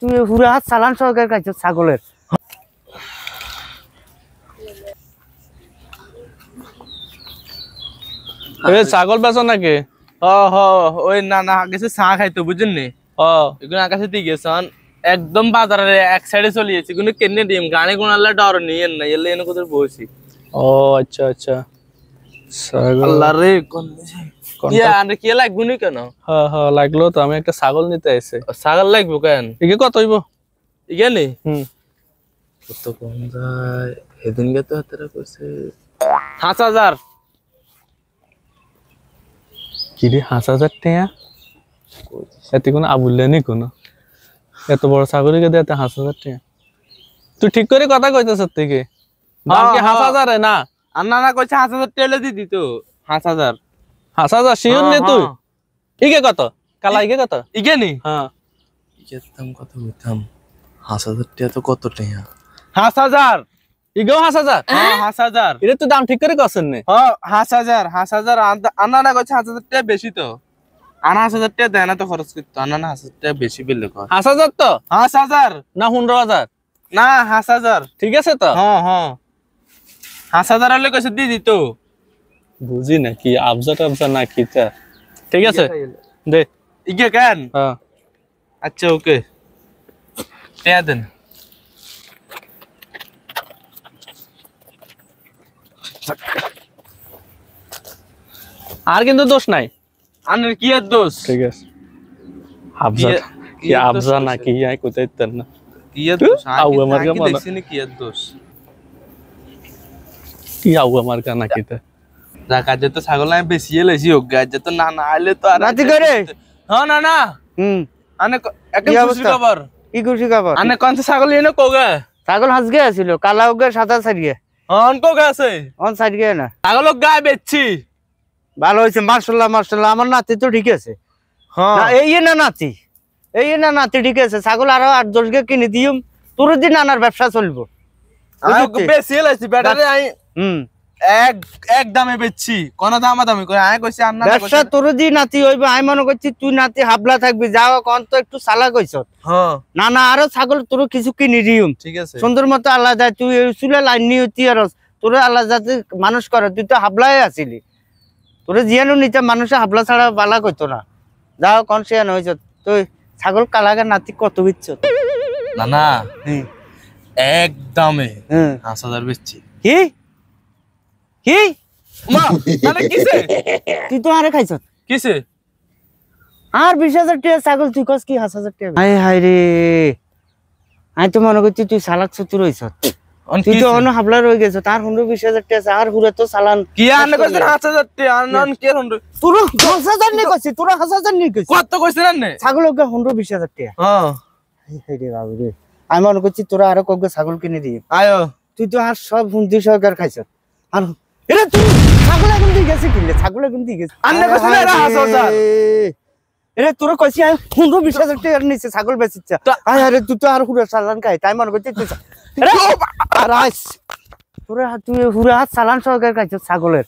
তুই পুরো হাত চালান সহকারে খাইছো ছাগলের। ছাগল বেচো নাকি? ওই না গেছে চা খাইতো বুঝছেন নি? এগুলো আকাশে দিয়ে গেছেন একদম বাজারের এক সাইডে চলে যাচ্ছে কিন্তু কেনে ডিম গানে কোনালে ডর নিয়ে না এলে এনে কোথায় বসি। ও আচ্ছা আচ্ছা আল্লাহ রে কোন আরে কি লাগবে নি কেন? লাগলো তো, আমি একটা ছাগল নিতে আইছে। ছাগল লাগবে কেন? একে কত হইব? ইগানি কত কম যায় সেদিনকে তো হাতেরা কইছে 5000। কি রে 5000 টাকা? এতে কোনো আবুল্লে নি কোনো, এত বড় ছাগলকে দিয়ে 5000 টাকা? তুই ঠিক করে কথা কইতেছ থেকে দাম কি 5000 না? না কইছে 5000 টাকা দি দিত। 5000 শিওর নে তুই? ইকে কত কালা? ইকে কত? ইগানি ইকের দাম কত বুঝতাম 5000 টাকা তো কত টাকা? 5000 ইগো 5000। 5000 এটা তো দাম ঠিক করে কছেন নে? 5000 আনা কইছে 5000 টাকা বেশি তো। আনা 5000 টাকা দেয় না তো খরচ করতে। আনা 1000 টাকা বেশি বললে কর। 5000 তো 5000 না 15000? না 5000 ঠিক আছে তো। 5000 হলে কইছে দি দিত। বুঝি না কি আবজা না কি তা। ঠিক আছে দে ইগে কেন? আচ্ছা ওকে টাকা দেন। আর কিন্তু দোষ নাই। আনের কি আর দোষ? ঠিক আছে আবজা না কি আই কোথায় তেন না কি আর দোষ? আউ আমার কা মানে দেখছিনি কি আর দোষ? কি আউ আমার কা না কি তা রাকাজে তো ছাগল আমি বেশি এলেছি ও গাজে তো না আইলে তো আর রাতি করে না আনে একটা খুশি খবর। কি খুশি খবর? আনে কোন ছাগল এনে কোগা? ছাগল হাজগে আছিল, কালা উগে সাদা সারিয়ে। কোগা আছে? সারিয়ে না ছাগল গায়ে বেচছি। ভালো হয়েছে মাশাআল্লাহ আমার নাতি তো ঠিক আছে। এই না নাতি ঠিক আছে। ছাগল আরো 8-10 গে কিনে দিম, তোর দিন আনার ব্যবসা চলবো। বেশি এলাইছি ব্যাটারে আই এক দামে বেচছি, কোন দামি কই আয় কইছি আন্না ব্যবসা তোর দিন নাতি হইবে। আমি মনে করছি তুই নাতি হাবলা থাকবি, যাও কোন তো একটু চালাক হইছ। না আরো ছাগল তোর কিছু কিনে দিম। ঠিক আছে সুন্দর মতো আল্লাহ যায়। তুই চুলে লাইন নিয়ে তোর আল্লাহ যাতে মানুষ করে। তুই তো হাবলাই আছিলি, তোরে জিয়ানো নিতে মানুষে হাবলা ছাড়া বালা কইতো না। যাও কোন সিয়ান হইছ তুই। ছাগল কালাগের নাতি কত বিচ্ছ? না এক দামে 5000 বেচছি। কি কি মা মানে কিসে? তুই তো আরে খাইছ কিসে? আর 20000 টাকা ছাগল তুই কস কি 5000 টাকা? হায় রে, আমি তো মনে করছি তুই চালাক চতুর হইছ। তুই তো অন্য হাবলা রয়ে গেছ। তার 20,000 টাকা আর হুরে তো চালান কি আনে কইছেন 5000 টাকা আনন কে 100? তোর 10000 নি কইছি, তোর 1000 নি কইছি। কত কইছেন আনে? ছাগল ওকে 120,000 টাকা। হায় রে বাবু রে, আমি মনে করছি তোরা আরো কয়েক ছাগল কিনে দিই। আয়ো তুই তো আর সব হুন্দি সহকার খাইছ। আর এরে তুই ছাগল এখন দিয়ে গেছে কিনলে? ছাগল এখন দিয়ে গেছে আনে কইছেন এরা 5000। এরে তোরা কইছি আমি 15-20,000 টাকা নিছে ছাগল বেচিছ। আরে তুই তো আর হুরে চালান খাই। তাই মনে করছি তুই তোরা তুই হুরে হাত চালান সহকার খাইছ ছাগলের।